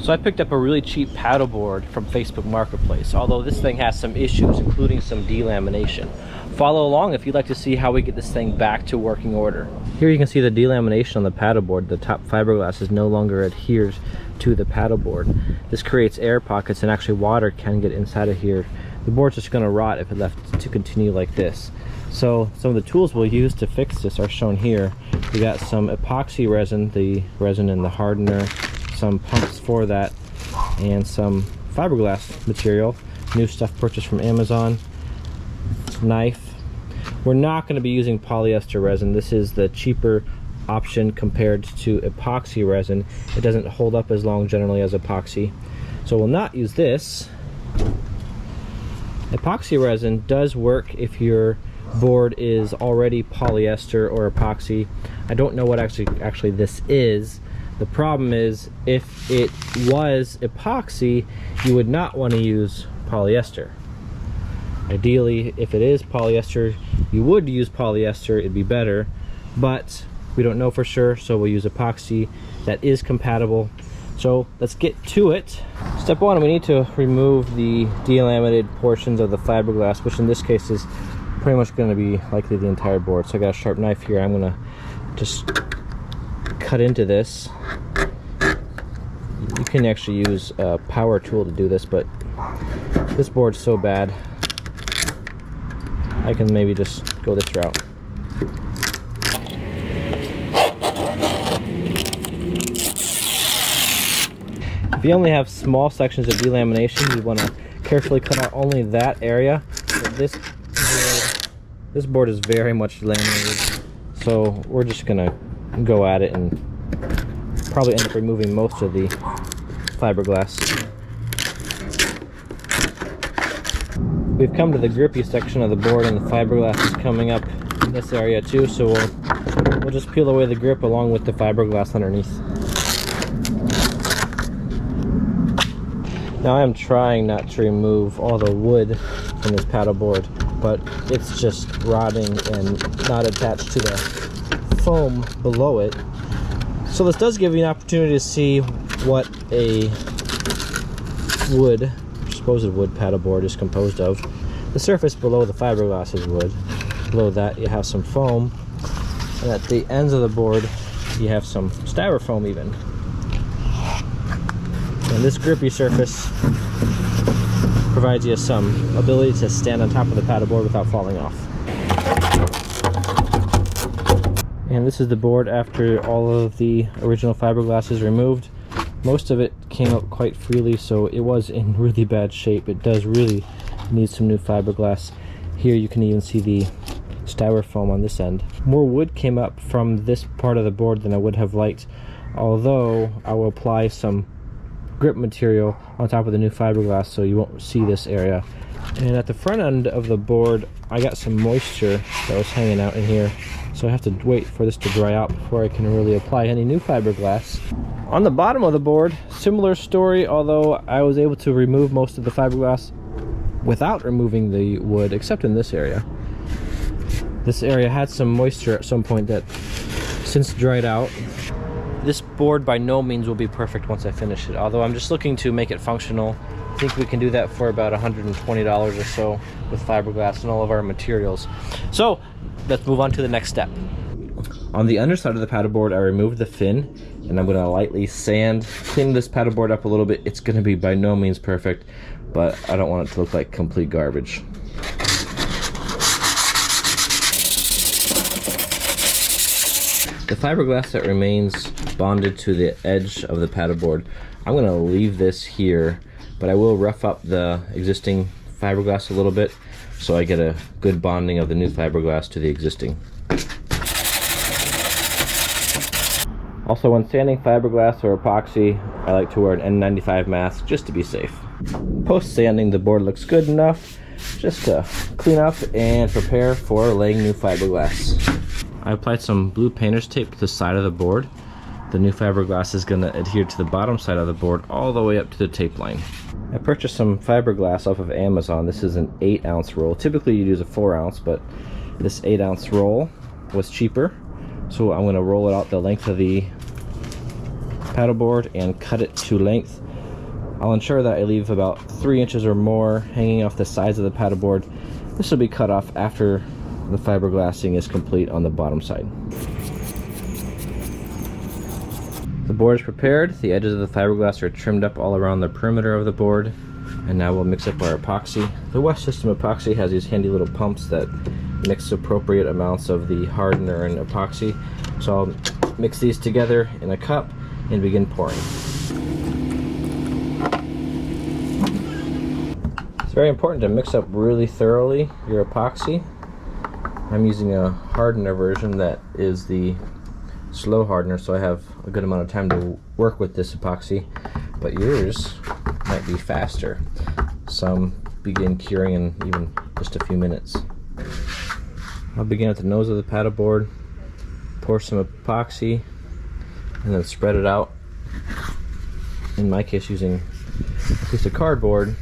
So I picked up a really cheap paddleboard from Facebook Marketplace, although this thing has some issues, including some delamination. Follow along if you'd like to see how we get this thing back to working order. Here you can see the delamination on the paddleboard. The top fiberglass is no longer adhered to the paddleboard. This creates air pockets, and actually water can get inside of here. The board's just going to rot if it left to continue like this. So some of the tools we'll use to fix this are shown here. We got some epoxy resin, the resin and the hardener, some pumps for that, and some fiberglass material, new stuff purchased from Amazon, knife. We're not going to be using polyester resin. This is the cheaper option compared to epoxy resin. It doesn't hold up as long generally as epoxy, so we'll not use this. Epoxy resin does work if your board is already polyester or epoxy. I don't know what actually this is. The problem is, if it was epoxy, you would not want to use polyester. Ideally, if it is polyester, you would use polyester, it'd be better, but we don't know for sure, so we'll use epoxy that is compatible. So let's get to it. Step one, we need to remove the delaminated portions of the fiberglass, which in this case is pretty much going to be likely the entire board. So I got a sharp knife here. I'm going to just cut into this. You can actually use a power tool to do this, but this board's so bad, I can maybe just go this route. If you only have small sections of delamination, you want to carefully cut out only that area. But this board is very much laminated, so we're just gonna go at it and probably end up removing most of the fiberglass. We've come to the grippy section of the board, and the fiberglass is coming up in this area too, so we'll just peel away the grip along with the fiberglass underneath. Now I'm trying not to remove all the wood from this paddleboard, but it's just rotting and not attached to the foam below it. So this does give you an opportunity to see what a supposed wood paddleboard is composed of. The surface below the fiberglass is wood. Below that you have some foam, and at the ends of the board you have some styrofoam even. And this grippy surface provides you some ability to stand on top of the paddleboard without falling off. And this is the board after all of the original fiberglass is removed. Most of it came out quite freely, so it was in really bad shape. It does really need some new fiberglass. Here you can even see the styrofoam on this end. More wood came up from this part of the board than I would have liked, although I will apply some grip material on top of the new fiberglass so you won't see this area. And at the front end of the board I got some moisture that was hanging out in here, so I have to wait for this to dry out before I can really apply any new fiberglass. On the bottom of the board, similar story, although I was able to remove most of the fiberglass without removing the wood, except in this area. This area had some moisture at some point that since dried out. This board by no means will be perfect once I finish it, although I'm just looking to make it functional. I think we can do that for about $120 or so with fiberglass and all of our materials. So let's move on to the next step. On the underside of the paddleboard, I removed the fin, and I'm going to lightly clean this paddleboard up a little bit. It's going to be by no means perfect, but I don't want it to look like complete garbage. The fiberglass that remains bonded to the edge of the paddleboard, I'm going to leave this here, but I will rough up the existing fiberglass a little bit so I get a good bonding of the new fiberglass to the existing. Also, when sanding fiberglass or epoxy, I like to wear an N95 mask just to be safe. Post sanding, the board looks good enough just to clean up and prepare for laying new fiberglass. I applied some blue painter's tape to the side of the board. The new fiberglass is going to adhere to the bottom side of the board all the way up to the tape line. I purchased some fiberglass off of Amazon. This is an 8-ounce roll. Typically you'd use a 4-ounce, but this 8-ounce roll was cheaper. So I'm going to roll it out the length of the paddleboard and cut it to length I'll ensure that I leave about 3 inches or more hanging off the sides of the paddleboard. This will be cut off after the fiberglassing is complete on the bottom side. The board is prepared. The edges of the fiberglass are trimmed up all around the perimeter of the board. And now we'll mix up our epoxy. The West System epoxy has these handy little pumps that mix appropriate amounts of the hardener and epoxy. So I'll mix these together in a cup and begin pouring. It's very important to mix up really thoroughly your epoxy. I'm using a hardener version that is the slow hardener, so I have a good amount of time to work with this epoxy, but yours might be faster. Some begin curing in even just a few minutes. I'll begin at the nose of the paddleboard, pour some epoxy, and then spread it out. In my case, using a piece of cardboard.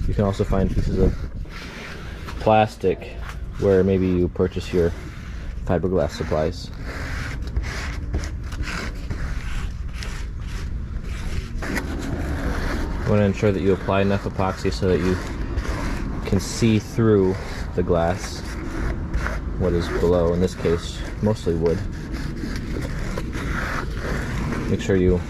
You can also find pieces of plastic where maybe you purchase your fiberglass supplies. You want to ensure that you apply enough epoxy so that you can see through the glass what is below, in this case mostly wood. Make sure you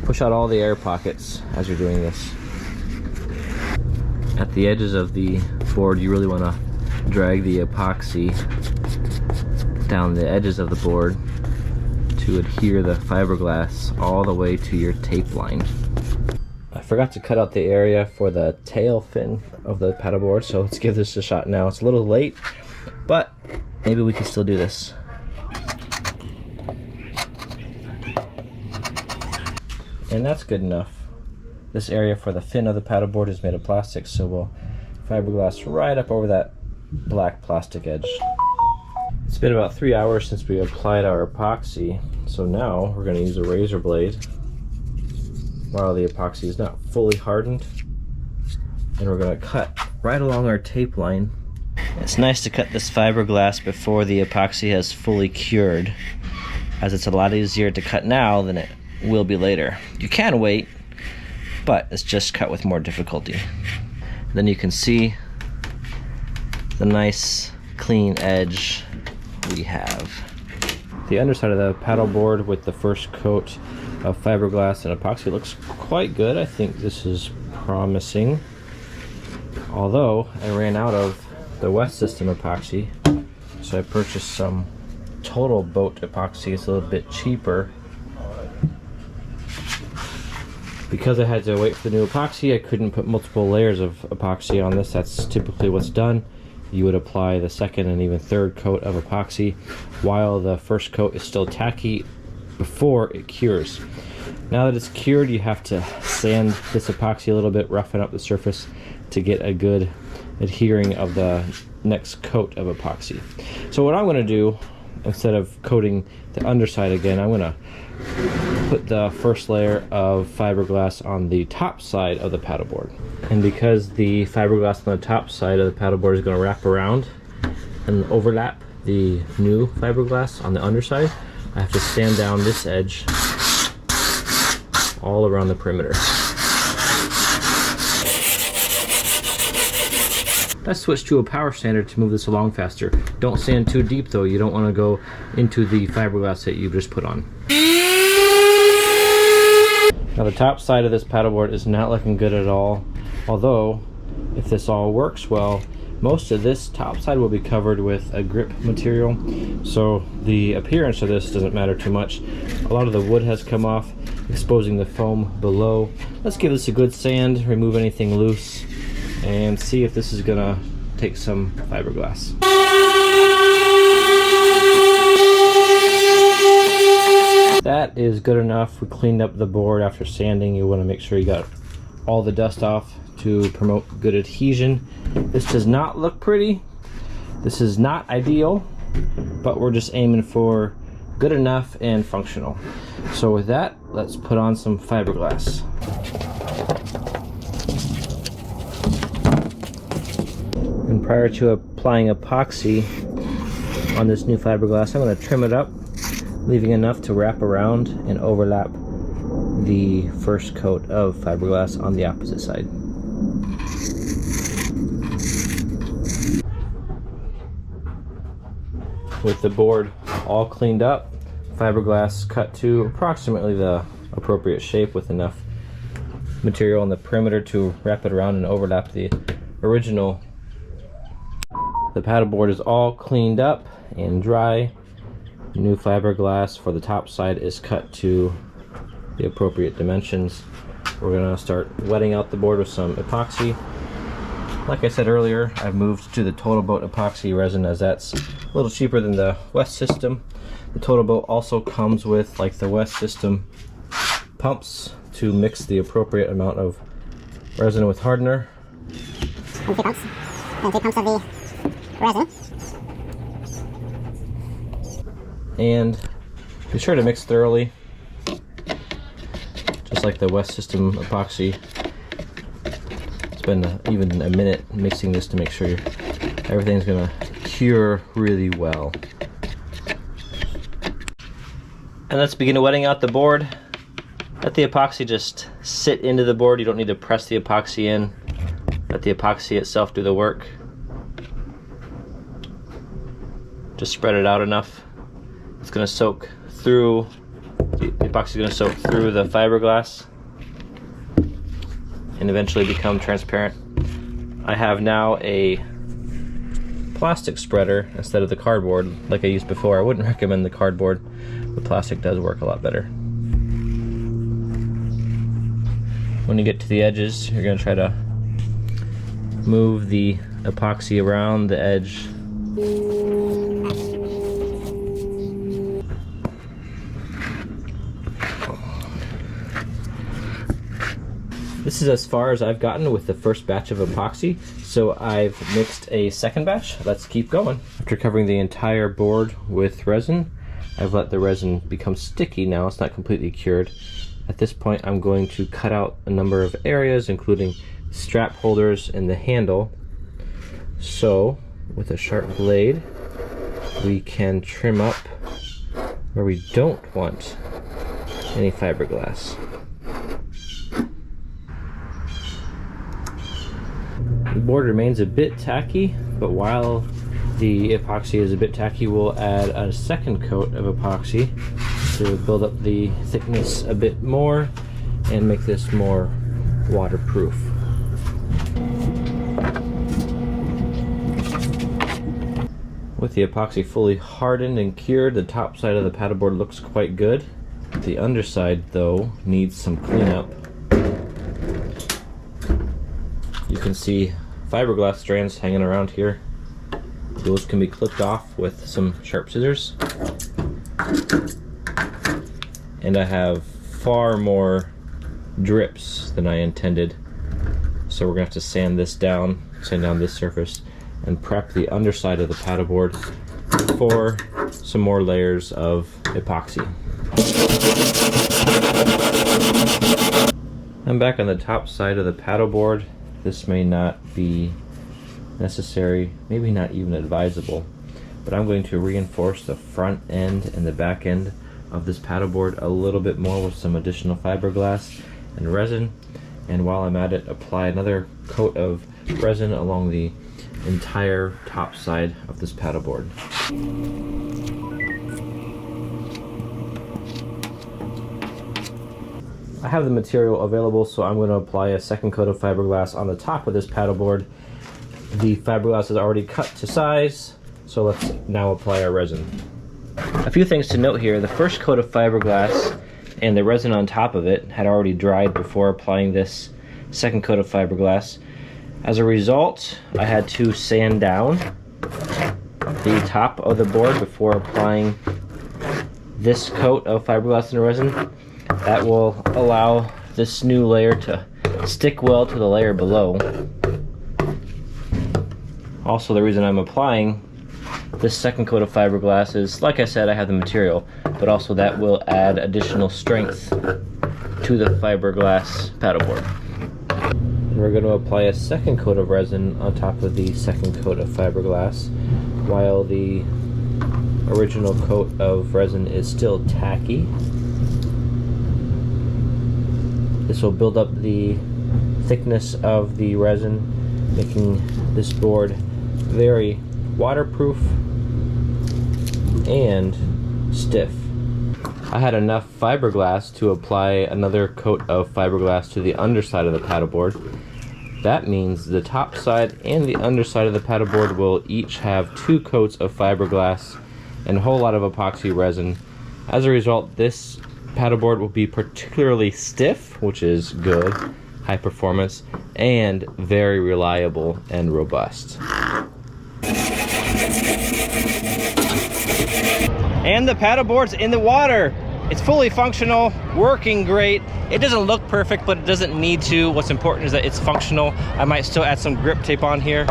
push out all the air pockets as you're doing this. At the edges of the board, you really want to drag the epoxy down the edges of the board to adhere the fiberglass all the way to your tape line. I forgot to cut out the area for the tail fin of the paddleboard, so let's give this a shot now. It's a little late, but maybe we can still do this. And that's good enough. This area for the fin of the paddleboard is made of plastic, so we'll fiberglass right up over that black plastic edge. It's been about 3 hours since we applied our epoxy, so now we're going to use a razor blade while the epoxy is not fully hardened, and we're going to cut right along our tape line. It's nice to cut this fiberglass before the epoxy has fully cured, as it's a lot easier to cut now than it will be later. You can wait, but it's just cut with more difficulty. Then you can see the nice clean edge we have. The underside of the paddleboard with the first coat of fiberglass and epoxy looks quite good. I think this is promising. Although I ran out of the West System epoxy, so I purchased some Total Boat epoxy. It's a little bit cheaper. Because I had to wait for the new epoxy, I couldn't put multiple layers of epoxy on this. That's typically what's done. You would apply the second and even third coat of epoxy while the first coat is still tacky before it cures. Now that it's cured, you have to sand this epoxy a little bit, roughen up the surface to get a good adhering of the next coat of epoxy. So what I'm going to do, instead of coating the underside again, I'm going to put the first layer of fiberglass on the top side of the paddleboard. And because the fiberglass on the top side of the paddleboard is going to wrap around and overlap the new fiberglass on the underside, I have to sand down this edge all around the perimeter. Let's switch to a power sander to move this along faster. Don't sand too deep though, you don't want to go into the fiberglass that you just put on. Now the top side of this paddleboard is not looking good at all, although if this all works well, most of this top side will be covered with a grip material, so the appearance of this doesn't matter too much. A lot of the wood has come off, exposing the foam below. Let's give this a good sand, remove anything loose, and see if this is gonna take some fiberglass. That is good enough. We cleaned up the board after sanding. You want to make sure you got all the dust off to promote good adhesion. This does not look pretty. This is not ideal, but we're just aiming for good enough and functional. So with that, let's put on some fiberglass. And prior to applying epoxy on this new fiberglass, I'm going to trim it up, leaving enough to wrap around and overlap the first coat of fiberglass on the opposite side. With the board all cleaned up, fiberglass cut to approximately the appropriate shape with enough material on the perimeter to wrap it around and overlap the original. The paddleboard is all cleaned up and dry. New fiberglass for the top side is cut to the appropriate dimensions. We're gonna start wetting out the board with some epoxy. Like I said earlier, I've moved to the Total Boat epoxy resin as that's a little cheaper than the West system. The Total Boat also comes with, like the West system, pumps to mix the appropriate amount of resin with hardener. And 3 pumps. And 3 pumps of the resin. And be sure to mix thoroughly, just like the West system epoxy. Spend even a minute mixing this to make sure everything's gonna cure really well. And let's begin wetting out the board. Let the epoxy just sit into the board. You don't need to press the epoxy in. Let the epoxy itself do the work. Just spread it out enough. It's gonna soak through, the epoxy is gonna soak through the fiberglass and eventually become transparent. I have now a plastic spreader instead of the cardboard like I used before. I wouldn't recommend the cardboard. The plastic does work a lot better. When you get to the edges, you're going to try to move the epoxy around the edge. This is as far as I've gotten with the first batch of epoxy, so I've mixed a second batch. Let's keep going. After covering the entire board with resin, I've let the resin become sticky now. It's not completely cured. At this point, I'm going to cut out a number of areas, including strap holders and the handle. So, with a sharp blade, we can trim up where we don't want any fiberglass. The board remains a bit tacky, but while the epoxy is a bit tacky, we'll add a second coat of epoxy to build up the thickness a bit more and make this more waterproof. With the epoxy fully hardened and cured, the top side of the paddleboard looks quite good. The underside, though, needs some cleanup. You can see fiberglass strands hanging around here. Those can be clipped off with some sharp scissors. And I have far more drips than I intended. So we're gonna have to sand down this surface, and prep the underside of the paddleboard for some more layers of epoxy. I'm back on the top side of the paddleboard. This may not be necessary, maybe not even advisable, but I'm going to reinforce the front end and the back end of this paddleboard a little bit more with some additional fiberglass and resin. And while I'm at it, apply another coat of resin along the entire top side of this paddleboard. I have the material available, so I'm going to apply a second coat of fiberglass on the top of this paddleboard. The fiberglass is already cut to size, so let's now apply our resin. A few things to note here. The first coat of fiberglass and the resin on top of it had already dried before applying this second coat of fiberglass. As a result, I had to sand down the top of the board before applying this coat of fiberglass and resin. That will allow this new layer to stick well to the layer below. Also, the reason I'm applying this second coat of fiberglass is, like I said, I have the material, but also that will add additional strength to the fiberglass paddleboard. We're going to apply a second coat of resin on top of the second coat of fiberglass, while the original coat of resin is still tacky. This will build up the thickness of the resin, making this board very waterproof and stiff. I had enough fiberglass to apply another coat of fiberglass to the underside of the paddleboard. That means the top side and the underside of the paddleboard will each have 2 coats of fiberglass and a whole lot of epoxy resin. As a result, this paddleboard will be particularly stiff, which is good, high performance, and very reliable and robust. And the paddleboard's in the water. It's fully functional, working great. It doesn't look perfect, but it doesn't need to. What's important is that it's functional. I might still add some grip tape on here.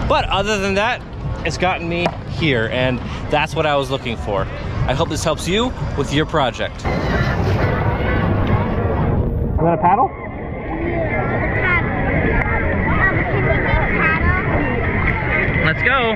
But other than that, it's gotten me here, and that's what I was looking for. I hope this helps you with your project. You want a paddle? Let's go.